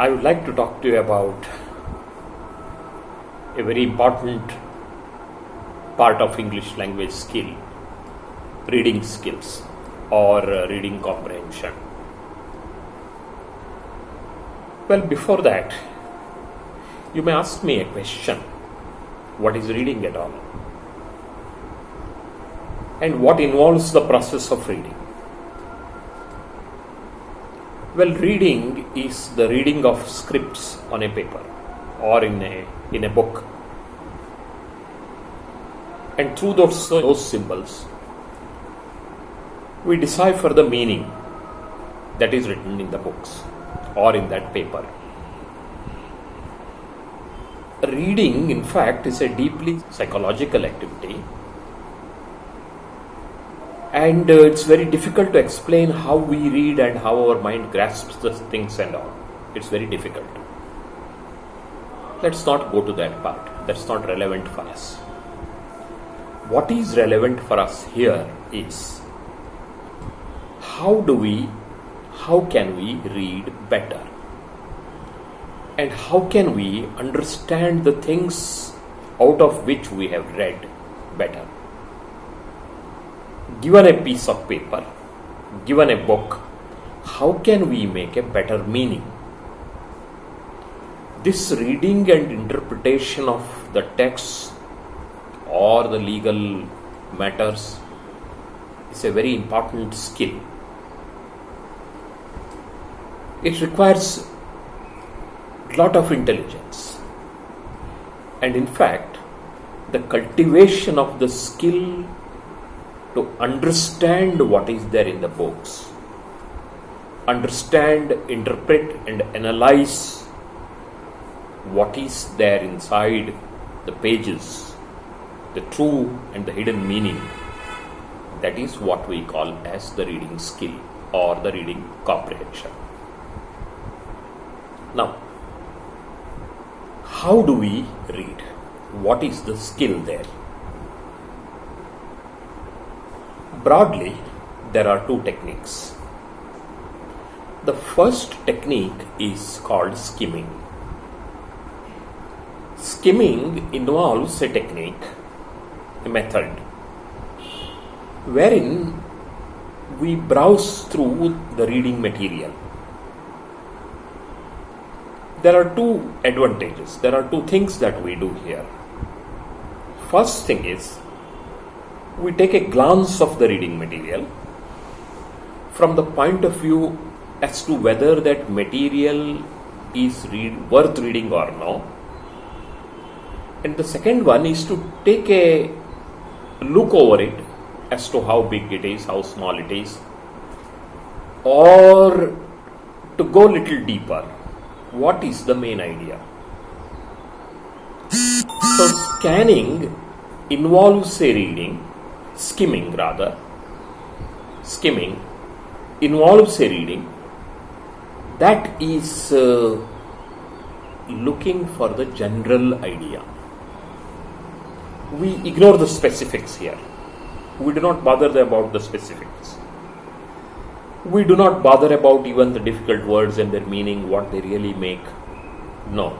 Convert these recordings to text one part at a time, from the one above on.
I would like to talk to you about a very important part of English language skill, reading skills or reading comprehension. Well, before that, you may ask me a question. What is reading at all? And what involves the process of reading? Well, reading is the reading of scripts on a paper or in a book. And through those symbols, we decipher the meaning that is written in the books or in that paper. Reading, in fact, is a deeply psychological activity. And it's very difficult to explain how we read and how our mind grasps the things and all. It's very difficult. Let's not go to that part. That's not relevant for us. What is relevant for us here is how can we read better? And how can we understand the things out of which we have read better? Given a piece of paper, given a book, how can we make a better meaning? This reading and interpretation of the text or the legal matters is a very important skill. It requires a lot of intelligence. And in fact, the cultivation of the skill to understand what is there in the books, understand, interpret and analyze what is there inside the pages, the true and the hidden meaning, that is what we call as the reading skill or the reading comprehension. Now, how do we read? What is the skill there? Broadly, there are two techniques. The first technique is called skimming. Skimming involves a technique, a method, wherein we browse through the reading material. There are two advantages. There are two things that we do here. First thing is, we take a glance of the reading material from the point of view as to whether that material is worth reading or no. And the second one is to take a look over it as to how big it is, how small it is, or to go a little deeper. What is the main idea? So scanning involves a reading. Skimming involves a reading that is looking for the general idea. We ignore the specifics here. We do not bother about the specifics. We do not bother about even the difficult words and their meaning, what they really make. No.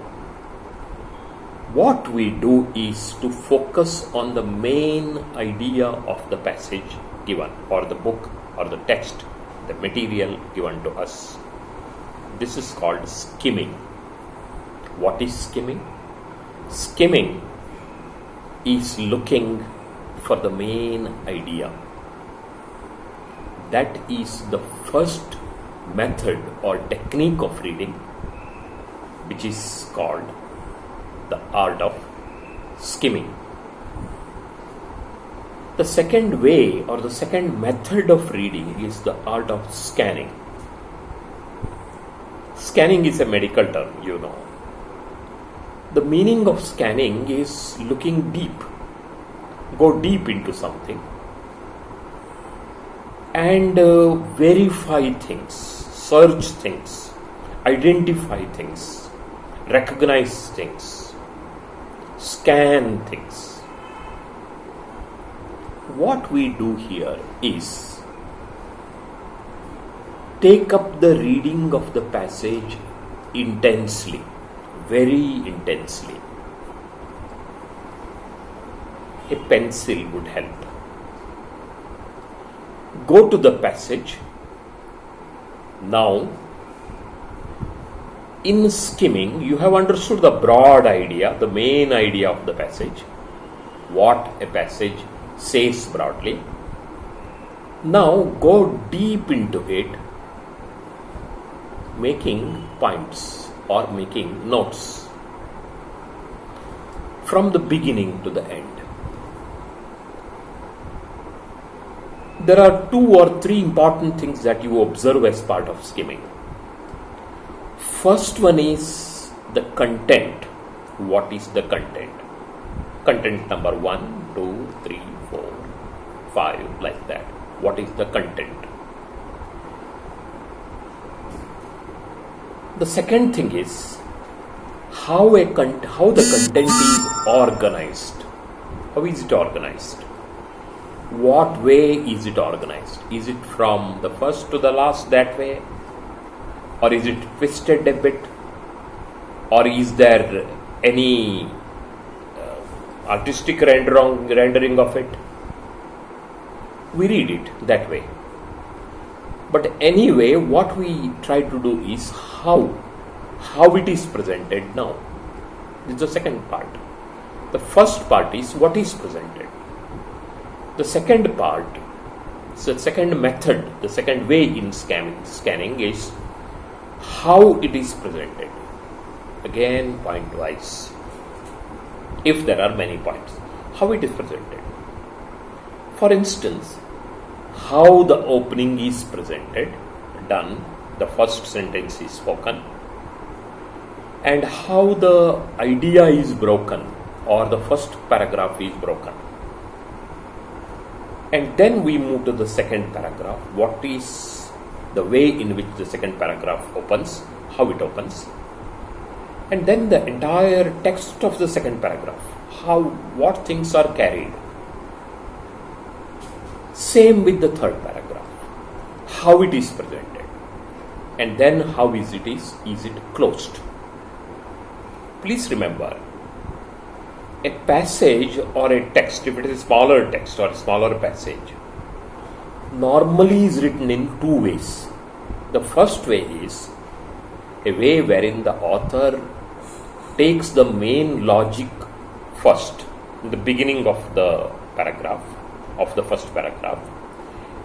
What we do is to focus on the main idea of the passage given, or the book, or the text, the material given to us. This is called skimming. What is skimming? Skimming is looking for the main idea. That is the first method or technique of reading, which is called the art of skimming. The second way or the second method of reading is the art of scanning. Scanning is a medical term, you know. The meaning of scanning is looking deep. Go deep into something and verify things, search things, identify things, recognize things, scan things. What we do here is take up the reading of the passage intensely, very intensely. A pencil would help. Go to the passage. Now, in skimming, you have understood the broad idea, the main idea of the passage, what a passage says broadly. Now, go deep into it, making points or making notes from the beginning to the end. There are 2 or 3 important things that you observe as part of skimming. First one is the content. What is the content? Content number 1, 2, 3, 4, 5, like that. What is the content? The second thing is how the content is organized. How is it organized? What way is it organized? Is it from the first to the last that way? Or is it twisted a bit? Or is there any artistic rendering of it? We read it that way. But anyway, what we try to do is how it is presented now. This is the second part. The first part is what is presented. The second part, the second method, the second way in scanning is how it is presented. Again, point wise. If there are many points, how it is presented. For instance, how the opening is presented, done, the first sentence is spoken, and how the idea is broken or the first paragraph is broken. And then we move to the second paragraph. What is the way in which the second paragraph opens, how it opens, and then the entire text of the second paragraph, what things are carried. Same with the third paragraph, how it is presented, and then how is it closed. Please remember, a passage or a text, if it is a smaller text or a smaller passage, normally is written in 2 ways. The first way is a way wherein the author takes the main logic first, in the beginning of the paragraph, of the first paragraph,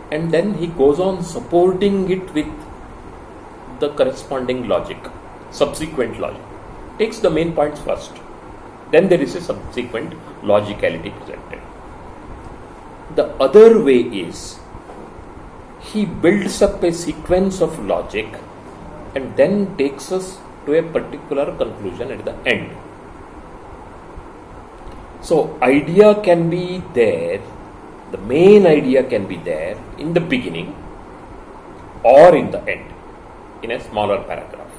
and then he goes on supporting it with the corresponding logic, subsequent logic. Takes the main points first. Then there is a subsequent logicality presented. The other way is he builds up a sequence of logic and then takes us to a particular conclusion at the end. So idea can be there, the main idea can be there in the beginning or in the end, in a smaller paragraph,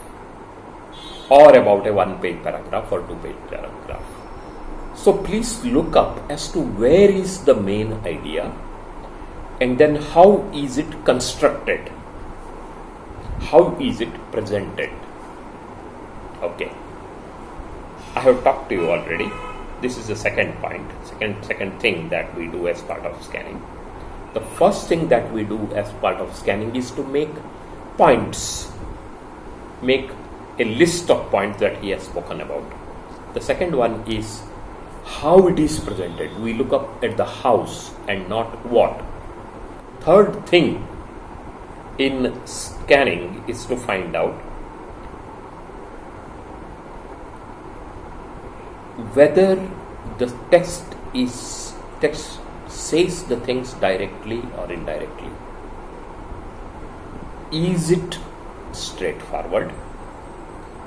or about a 1-page paragraph or 2-page paragraph. So please look up as to where is the main idea and then how is it constructed, how is it presented. Okay, I have talked to you already. This is the second point, second thing that we do as part of scanning. The first thing that we do as part of scanning is to make points, make a list of points that he has spoken about. The second one is how it is presented. We look up at the house and not what. Third thing in scanning is to find out whether the text says the things directly or indirectly. Is it straightforward?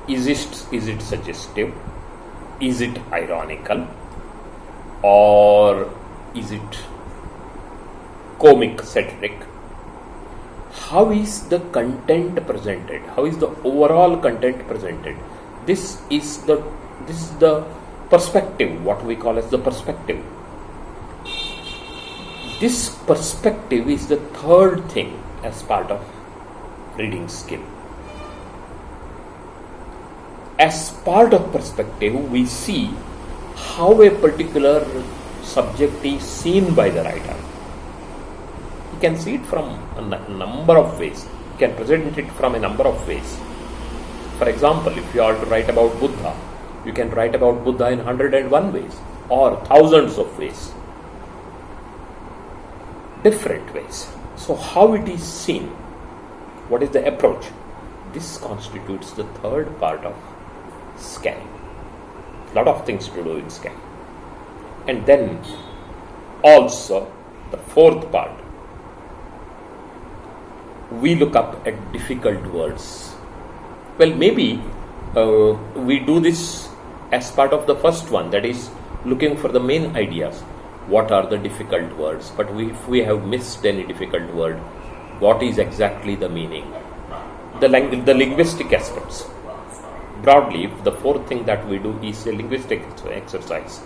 Is it suggestive? Is it ironical? Or is it comic satiric? How is the content presented? How is the overall content presented? This is the perspective, what we call as the perspective. This perspective is the third thing as part of reading skill. as part of perspective, we see how a particular subject is seen by the writer. You can see it from a number of ways. You can present it from a number of ways. For example, if you are to write about Buddha, you can write about Buddha in 101 ways or thousands of ways, different ways. So how it is seen, what is the approach? This constitutes the third part of scanning. A lot of things to do in scanning. And then also the fourth part, we look up at difficult words. Well, maybe we do this as part of the first one, that is looking for the main ideas. What are the difficult words? But if we have missed any difficult word, what is exactly the meaning? The linguistic aspects. Broadly, the fourth thing that we do is a linguistic exercise.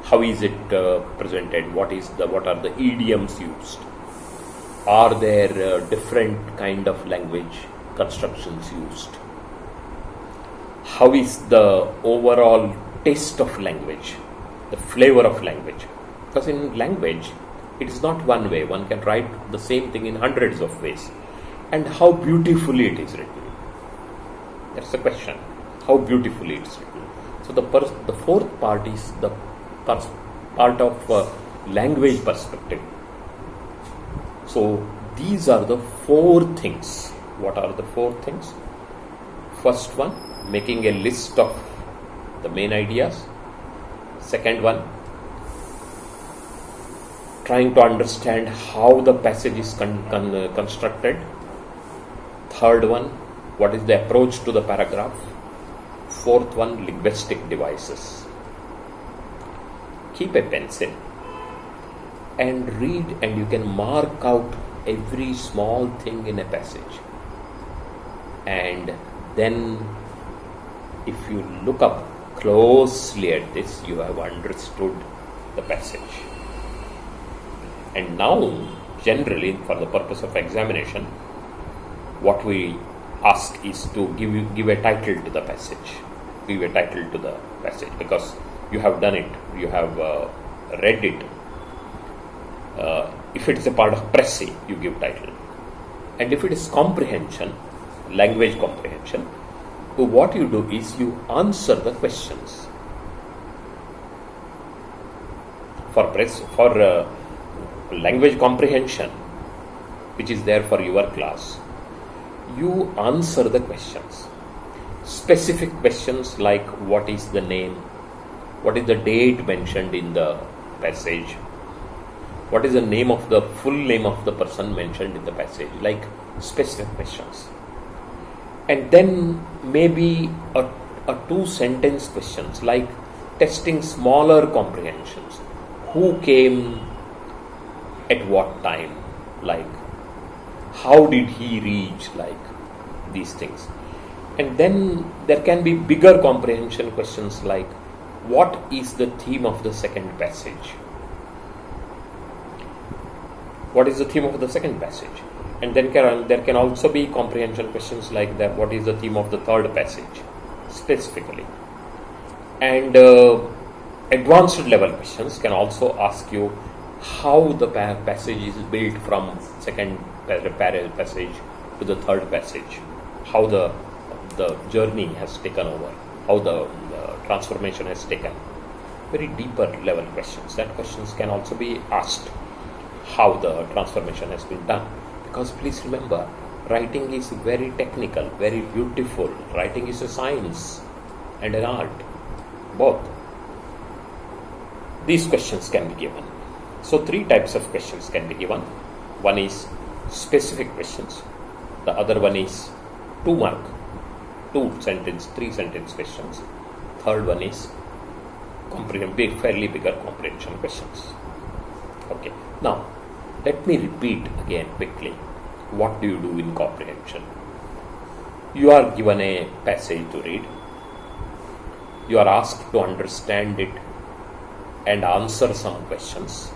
How is it presented? What are the idioms used? Are there different kind of language constructions used? How is the overall taste of language, the flavor of language? Because in language, it is not one way. One can write the same thing in hundreds of ways. And how beautifully it is written. That's the question. How beautifully it is written. So the fourth part is the part of language perspective. So these are the four things. What are the four things? First one, making a list of the main ideas. Second one, trying to understand how the passage is constructed. Third one, what is the approach to the paragraph? Fourth one, linguistic devices. Keep a pencil and read, and you can mark out every small thing in a passage. And then if you look up closely at this, you have understood the passage. And now, generally, for the purpose of examination, what we ask is to give a title to the passage. Give a title to the passage, because you have done it, you have read it. If it is a part of précis, you give title. And if it is comprehension, language comprehension, so what you do is you answer the questions. For language comprehension, which is there for your class, you answer the questions. Specific questions like what is the name, what is the date mentioned in the passage, what is the name of the full name of the person mentioned in the passage, like specific questions. And then maybe a 2-sentence questions like testing smaller comprehensions. Who came at what time? Like how did he reach? Like these things. And then there can be bigger comprehension questions like what is the theme of the second passage? What is the theme of the second passage? And then there can also be comprehension questions like that. What is the theme of the third passage specifically? And advanced level questions can also ask you how the passage is built from second passage to the third passage, how the journey has taken over, how the transformation has taken. Very deeper level questions. That questions can also be asked, how the transformation has been done. Because please remember, writing is very technical, very beautiful. Writing is a science and an art, both. These questions can be given. So 3 types of questions can be given. One is specific questions. The other one is 2-mark, 2-sentence, 3-sentence questions. Third one is fairly bigger comprehension questions. Okay. Now, let me repeat again quickly. What do you do in comprehension? You are given a passage to read. You are asked to understand it and answer some questions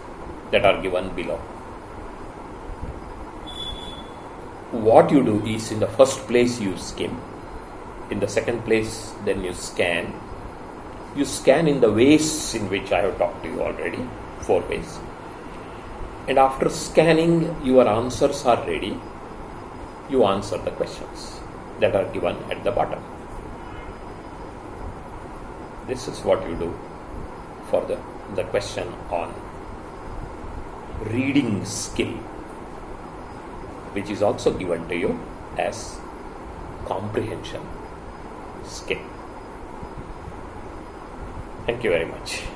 that are given below. What you do is, in the first place, you skim. In the second place, then you scan. You scan in the ways in which I have talked to you already, 4 ways. And after scanning, your answers are ready. You answer the questions that are given at the bottom. This is what you do for the question on reading skill, which is also given to you as comprehension skill. Thank you very much.